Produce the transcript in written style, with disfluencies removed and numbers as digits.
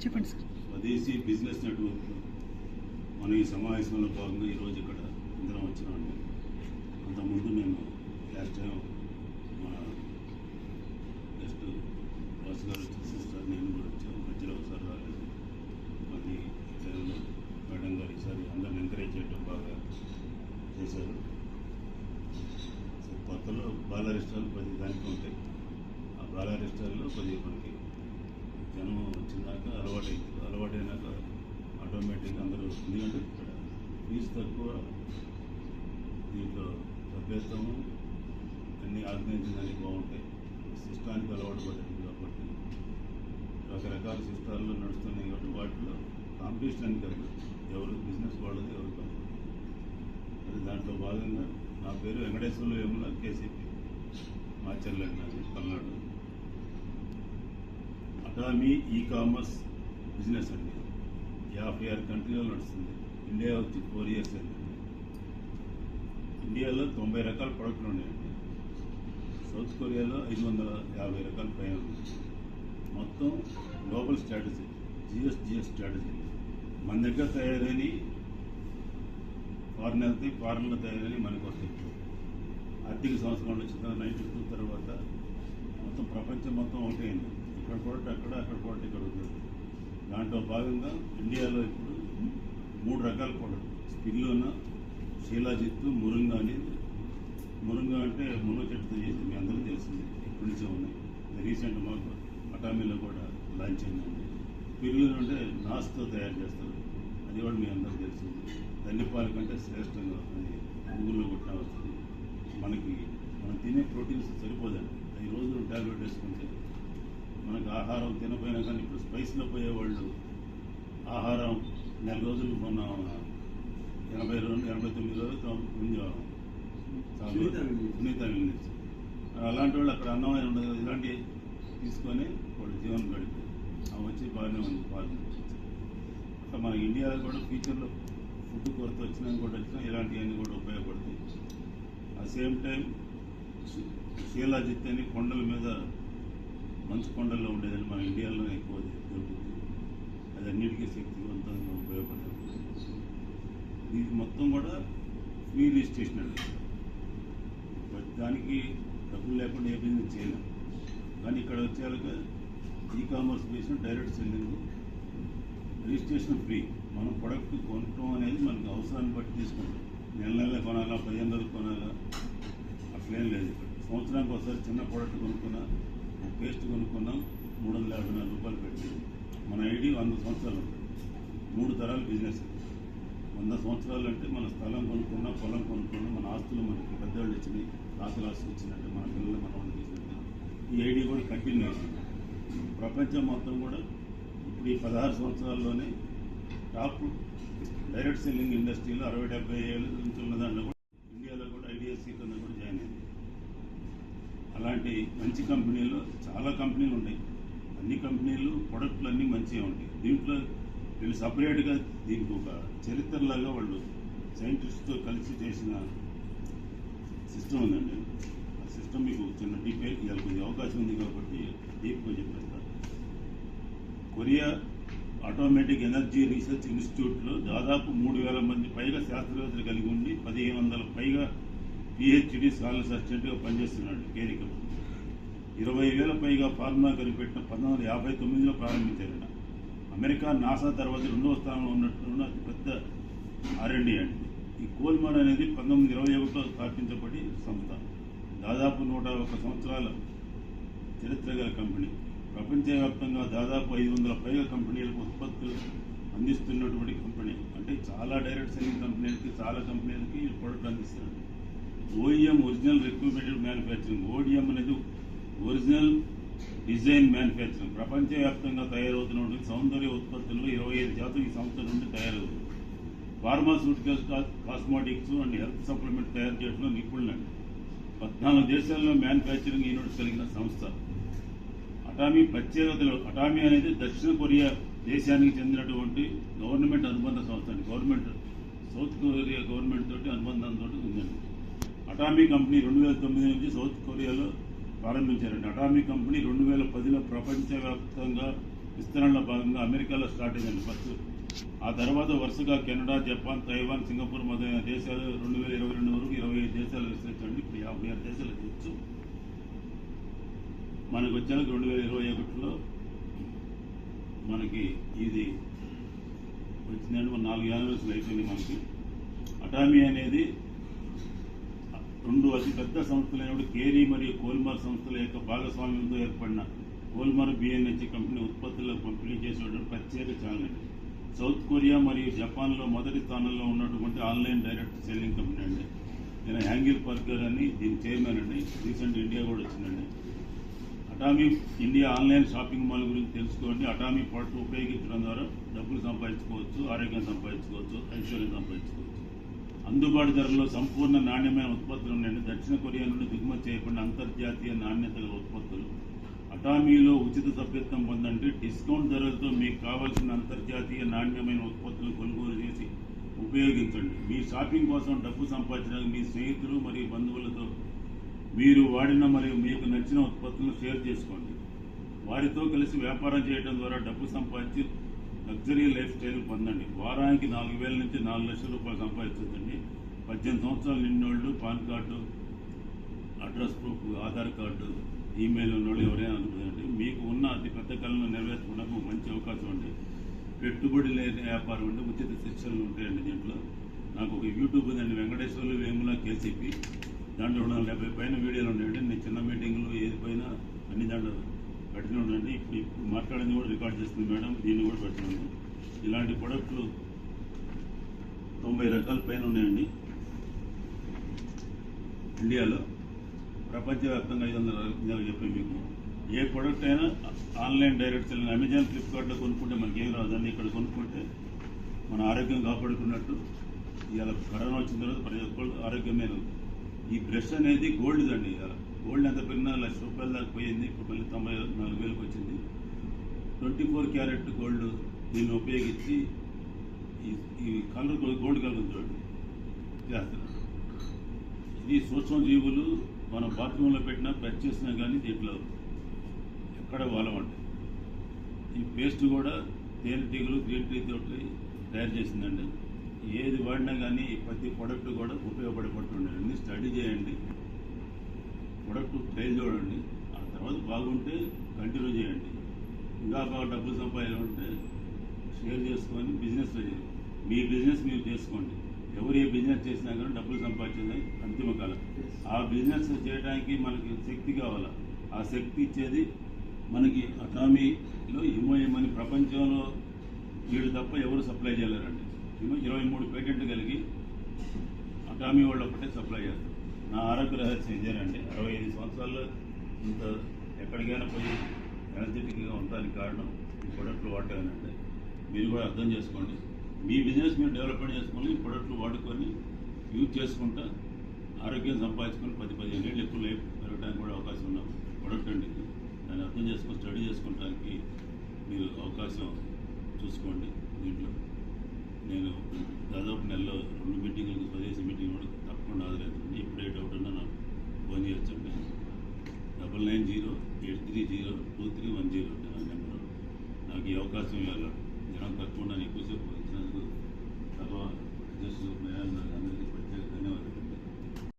చెప్పండి సార్. స్వదేశీ business network మన ఈ సమావేశంలో భాగంగా ఈరోజు ఇక్కడ అందరం వచ్చినామండి. అంతకుముందు నేను లాస్ట్ టైం మా గెస్ట్ బాస్ గారు వచ్చేసి సార్ నేను కూడా వచ్చాను, మధ్యలో ఒకసారి రాలేదు. మళ్ళీ టైంలో మేడం గారు ఈసారి అందరిని ఎంకరేజ్ చేయడం బాగా చేశారు. సో కొత్తలో బాలా రెస్టారెంట్ 10 దానికి ఉంటాయి. ఆ బాలా రెస్టారెంట్లో కొద్దిగా మనకి జనం వచ్చినాక అలవాటైనాక ఆటోమేటిక్గా అందరూ, ఎందుకంటే ఇక్కడ ఫీజు తక్కువ, దీంట్లో సభ్యత్వము అన్నీ ఆర్గనైజింగ్ అన్నీ బాగుంటాయి, సిస్టానికి అలవాటు పడింది కాబట్టి రకరకాల సిస్టాల్లో నడుస్తున్నాయి కాబట్టి వాటిలో కాంపిటీషన్ అని కాదు, ఎవరు బిజినెస్ వాళ్ళది ఎవరు కాదు. అది దాంట్లో భాగంగా నా పేరు వెంకటేశ్వర్లు ఏముల కేసీపీ మాచర్ల నాది పల్నాడు. అటామీ ఈ-కామర్స్ బిజినెస్ అండి 56 కంట్రీలో నడుస్తుంది. ఇండియా వచ్చి 4 years అయింది. ఇండియాలో 90 రకాల ప్రొడక్ట్లు ఉన్నాయండి. సౌత్ కొరియాలో 550 రకాల పైన ఉంది. మొత్తం గ్లోబల్ స్ట్రాటజీ, జిఎస్ స్ట్రాటజీ. మన దగ్గర తయారైన ఫారెన్ వెళ్తే, ఫారెన్లో తయారైన మనకు వస్తాయి. ఆర్థిక సంవత్సరాలు వచ్చిన 92 తర్వాత మొత్తం ప్రపంచం మొత్తం ఒకటైంది. ఇక్కడ ప్రోడక్ట్ అక్కడ, అక్కడ ప్రోడక్ట్ ఇక్కడ ఉంటుంది. దాంట్లో భాగంగా ఇండియాలో ఇప్పుడు 3 రకాల ప్రోడక్ట్, స్పిల్లోన, శీలాజిత్తు, మురుంగా అనేది. మురుంగా అంటే మునగ చెట్టుతో చేసి మీ అందరూ తెలిసింది, ఇప్పటి నుంచే ఉన్నాయి. రీసెంట్ మాకు అటామీలో కూడా లాంచ్ అయిందండి. స్పిల్లు అంటే నాస్తో తయారు చేస్తారు, అది కూడా మీ అందరూ తెలిసింది. తల్లిపాల కంటే శ్రేష్టంగా అది గూగుల్లో కొట్టినా వస్తుంది. మనం తినే ప్రోటీన్స్ సరిపోదండి. 5 రోజులు టాబ్లెట్ వేసుకుంటే మనకు ఆహారం తినపోయినా కానీ, ఇప్పుడు స్పైస్లో పోయేవాళ్ళు ఆహారం 4 రోజులు మొన్న 89 రోజులు సునీత మిల్లించి అలాంటి వాళ్ళు అక్కడ అన్నమైన ఉండదు కదా, ఇలాంటివి తీసుకొని వాళ్ళు జీవనం గడిపారు. అవి వచ్చి బాగానే ఉంది పాలు. అట్లా మన ఇండియాలో కూడా ఫ్యూచర్లో ఫుడ్ కొరత వచ్చినా కూడా వచ్చినా ఇలాంటివన్నీ కూడా ఉపయోగపడతాయి. ఆ సేమ్ టైం శీలాజిత్ అని కొండల మీద, మంచు కొండల్లో ఉండేదని మన ఇండియాలోనే ఎక్కువ దొరుకుతుంది. అది అన్నిటికీ శక్తివంతంగా ఉపయోగపడుతుంది. ఇది మొత్తం కూడా ఫ్రీ రిజిస్ట్రేషన్ అండి. దానికి డబ్బులు లేకుండా ఏ బిజినెస్ చేయలేం. కానీ ఇక్కడ వచ్చేలాగా e-commerce business direct selling, registration free. మనం ప్రొడక్ట్ కొనటం అనేది మనకు అవసరాన్ని బట్టి తీసుకుంటాం. నెల కొనాలా, 15 రోజులు కొనాలా, అట్లేం లేదు. సంవత్సరానికి ఒకసారి చిన్న ప్రోడక్ట్ కొనుక్కున్నా, ఒక పేస్ట్ కొనుక్కున్నాం 354 రూపాయలు పెట్టి. మన ఐడి 100 సంవత్సరాలు ఉంటుంది. 3 తరాల బిజినెస్. 100 సంవత్సరాలు అంటే మన స్థలం కొనుక్కున్నా, పొలం కొనుక్కున్నా, మన ఆస్తులు మనకి పెద్దవాళ్ళు ఇచ్చినాయి, తాతల ఆస్తులు ఇచ్చినట్టు, మన పిల్లలు మన వాళ్ళకి ఇచ్చినట్టు ఈ ఐడి కూడా కంటిన్యూ అవుతుంది. ప్రపంచం మొత్తం కూడా ఇప్పుడు ఈ 16 సంవత్సరాల్లోనే టాప్ డైరెక్ట్ సెల్లింగ్ ఇండస్ట్రీలో 60-70 ఏళ్ళ నుంచి ఉన్న దాంట్లో కూడా ఇండియాలో కూడా ఐడిఎస్సి కింద కూడా జాయిన్ అయింది. అలాంటి మంచి కంపెనీలు చాలా కంపెనీలు ఉన్నాయి. అన్ని కంపెనీలు ప్రొడక్ట్లు అన్నీ మంచిగా ఉంటాయి. దీంట్లో వీళ్ళు సపరేట్గా దీనికి ఒక చరిత్రలాగా వాళ్ళు సైంటిస్ట్తో కలిసి చేసిన సిస్టమ్ ఉందండి. ఆ సిస్టమ్ మీకు చిన్న డీటెయిల్ ఇవాళ కొద్దిగా అవకాశం ఉంది కాబట్టి డీప్గా చెప్పేస్తారు. కొరియా ఆటోమేటిక్ ఎనర్జీ రీసెర్చ్ ఇన్స్టిట్యూట్లో దాదాపు 3000 మంది పైగా శాస్త్రవేత్తలు కలిగి ఉండి 1500 పైగా పిహెచ్డి స్కాలర్స్ అసిస్టెంట్గా పనిచేస్తున్నాడు కేరికం. 20,000 పైగా ఫార్ములా కనిపెట్టిన 1959లో ప్రారంభించారట. అమెరికా నాసా తర్వాత 2వ స్థానంలో ఉన్నట్టున్న అతిపెద్ద R&D అండి. ఈ కోల్మాన్ అనేది 1921లో స్థాపించబడి సంస్థ. దాదాపు 101 సంవత్సరాల చరిత్ర గల కంపెనీ. ప్రపంచవ్యాప్తంగా దాదాపు 500 పైగా కంపెనీలకు ఉత్పత్తులు అందిస్తున్నటువంటి కంపెనీ. అంటే చాలా డైరెక్ట్ సెల్లింగ్ కంపెనీలకి, చాలా కంపెనీలకి ఈ ప్రొడక్ట్ అందిస్తున్నారు. OEM original recruitmented manufacturing. ODM అనేది ఒరిజినల్ డిజైన్ మ్యానుఫ్యాక్చరింగ్. ప్రపంచవ్యాప్తంగా తయారవుతున్నటువంటి సౌందర్య ఉత్పత్తుల్లో 25% ఈ సంస్థ నుండి తయారవుతుంది. Pharmaceuticals, cosmetics and health supplement తయారు చేయడంలో నిపుణులండి. 14 దేశాల్లో మ్యానుఫ్యాక్చరింగ్ యూనిట్స్ కలిగిన సంస్థ. అటామీ ప్రత్యేకతలు. అటామీ అనేది దక్షిణ కొరియా దేశానికి చెందినటువంటి గవర్నమెంట్ అనుబంధ సంస్థ అండి. గవర్నమెంట్ సౌత్ కొరియా గవర్నమెంట్ తోటి అనుబంధంతో ఉందండి. అటామీ కంపెనీ 2009 నుంచి సౌత్ కొరియాలో ప్రారంభించారండి. అటామీ కంపెనీ 2010లో ప్రపంచవ్యాప్తంగా విస్తరణలో భాగంగా అమెరికాలో స్టార్ట్ అయిందండి ఫస్ట్. ఆ తర్వాత వరుసగా కెనడా, జపాన్, తైవాన్, సింగపూర్ మొదలైన దేశాలు 2022 వరకు 25 దేశాలు విస్తరించండి. ఇప్పుడు 56 దేశాలు తెచ్చు. మనకు వచ్చాక 2021లో మనకి ఇది వచ్చిందండి. మన 4 యానివర్సరీ అయిపోయింది. మనకి అటామీ అనేది 2 అతిపెద్ద సంస్థలైన కేరీ మరియు కోల్మార్ సంస్థల యొక్క భాగస్వామ్యంతో ఏర్పడిన కోల్మార్ బిఎన్హెచ్ కంపెనీ ఉత్పత్తులకు పంపిణీ చేసేటువంటి ప్రత్యేక ఛానల్ అండి. సౌత్ కొరియా మరియు జపాన్లో మొదటి స్థానంలో ఉన్నటువంటి ఆన్లైన్ డైరెక్ట్ సెల్లింగ్ కంపెనీ అండి. నేను హ్యాంగిల్ పర్గర్ అని దీని చైర్మన్ అండి. రీసెంట్ ఇండియా కూడా వచ్చిందండి. Atomy India online shopping mall గురించి తెలుసుకోండి. అటామీ ప్రొడక్ట్ ఉపయోగించడం ద్వారా డబ్బులు సంపాదించుకోవచ్చు, ఆరోగ్యం సంపాదించుకోవచ్చు, ఐశ్వర్యం సంపాదించుకోవచ్చు. అందుబాటు ధరలో సంపూర్ణ నాణ్యమైన ఉత్పత్తులు ఉన్నాయండి. దక్షిణ కొరియా నుండి దిగుమతి చేయబడిన అంతర్జాతీయ నాణ్యత గల ఉత్పత్తులు. అటామీలో ఉచిత సభ్యత్వం పొందండి. డిస్కౌంట్ ధరలతో మీకు కావాల్సిన అంతర్జాతీయ నాణ్యమైన ఉత్పత్తులను కొనుగోలు చేసి ఉపయోగించండి. మీ షాపింగ్ కోసం డబ్బు సంపాదించడానికి మీ స్నేహితులు మరియు బంధువులతో మీరు వాడిన మరియు మీకు నచ్చిన ఉత్పత్తులను షేర్ చేసుకోండి. వారితో కలిసి వ్యాపారం చేయడం ద్వారా డబ్బు సంపాదించి లగ్జరీ లైఫ్ స్టైల్ పొందండి. వారానికి 4,000 నుంచి 4 లక్షల రూపాయలు సంపాదించండి. 18 సంవత్సరాలు నిన్నోళ్ళు pan card, address proof, Aadhaar card, email ఉన్నోళ్ళు ఎవరైనా అనుకుంటుందండి. మీకు ఉన్న అతి పెద్ద కళను నెరవేర్చుకోవడానికి మంచి అవకాశం అండి. పెట్టుబడి లేని వ్యాపారం అంటే ఉచిత శిక్షణలు ఉంటాయండి. దీంట్లో నాకు ఒక యూట్యూబ్ ఉందండి, వెంకటేశ్వర్లు వేముల కేసీపీ. దాంట్లో 250 పైన వీడియోలు ఉన్నాయండి. నేను చిన్న మీటింగ్లు ఏది పైన అన్ని దాంట్లో పెట్టిన ఉండండి. ఇప్పుడు మాట్లాడింది కూడా రికార్డ్ చేస్తుంది మేడం, దీన్ని కూడా పెట్టినాను. ఇలాంటి ప్రొడక్ట్లు 90 రకాల పైన ఉన్నాయండి ఇండియాలో. ప్రపంచవ్యాప్తంగా 500 రకాలు చెప్పాను మీకు. ఏ ప్రొడక్ట్ అయినా ఆన్లైన్ డైరెక్ట్ సెల్లింగ్, అమెజాన్, ఫ్లిప్కార్ట్లో కొనుక్కుంటే మనకి ఏం రాదండి. ఇక్కడ కొనుక్కుంటే మన ఆరోగ్యం కాపాడుకున్నట్టు. ఇవాళ కరోనా వచ్చిన తర్వాత ప్రతి ఒక్కళ్ళు ఆరోగ్యమైన. ఈ బ్రష్ అనేది గోల్డ్ అండి. ఇవాళ గోల్డ్ ఎంత పెరిగినా ₹1,00,000 దాకా పోయింది. ఇప్పుడు మళ్ళీ 94,000కి వచ్చింది. 24 క్యారెట్ గోల్డ్ దీన్ని ఉపయోగించి ఈ కలర్ గోల్డ్ కలర్ చూడండి చేస్తున్నారు. ఇది సూక్ష్మజీవులు మనం బాత్రూంలో పెట్టినా ప్రెస్ చేసినా కానీ దీంట్లో ఎక్కడ వాలమంటాయి. ఈ పేస్ట్ కూడా తేనెటీగలు, గ్రీన్ టీ తోటి తయారు చేసిందండి. ఏది వాడినా కానీ ప్రతి ప్రొడక్ట్ కూడా ఉపయోగపడుతుండండి. స్టడీ చేయండి, ప్రొడక్ట్ ట్రైల్ చూడండి. ఆ తర్వాత బాగుంటే కంటిన్యూ చేయండి. ఇంకా బాగా డబ్బులు సంపాదించాలంటే షేర్ చేసుకొని బిజినెస్లో చేయండి. మీ బిజినెస్ మీరు చేసుకోండి. ఎవరు ఏ బిజినెస్ చేసినా కానీ డబ్బులు సంపాదించేది అంతిమ కాలం. ఆ బిజినెస్ చేయడానికి మనకి శక్తి కావాలా. ఆ శక్తి ఇచ్చేది మనకి అటామీలో ఇమోయమని ప్రపంచంలో వీళ్ళు తప్ప ఎవరు సప్లై చేయలేరండి. 23 పేటెంట్లు కలిగి అటామీ వాళ్ళు ఒకటే సప్లై చేస్తారు. నా ఆరోగ్య రహస్యం ఇదేనండి. 65 సంవత్సరాల్లో ఇంత ఎక్కడికైనా పోయి ఎనర్జెటిక్గా ఉండడానికి కారణం ఈ ప్రొడక్ట్లు వాడటమేనండి. మీరు కూడా అర్థం చేసుకోండి. మీ బిజినెస్ మీరు డెవలప్మెంట్ చేసుకొని ఈ ప్రొడక్ట్లు వాడుకొని యూజ్ చేసుకుంటా ఆరోగ్యం సంపాదించుకొని 10-15 ఏళ్ళు ఎక్కువ లైఫ్ పెరగడానికి కూడా అవకాశం ఉన్న ప్రొడక్ట్ అండి. దాన్ని అర్థం చేసుకొని స్టడీ చేసుకోవడానికి మీరు అవకాశం చూసుకోండి. దీంట్లో నేను దాదాపు నెలలో 2 మీటింగ్లకు, స్వదేశీ మీటింగ్ కూడా తప్పకుండా హాజరవుతుంది. ఇప్పుడే డౌట్ ఉన్నా నాకు ఫోన్ చేయొచ్చండి. 9908302310 నా నెంబరు. నాకు ఈ అవకాశం ఇవ్వాలి. జనం తక్కువ ఎక్కువసేపు ఇచ్చినందుకు సభ అధ్యక్షులు అందరికీ ప్రత్యేక ధన్యవాదాలు.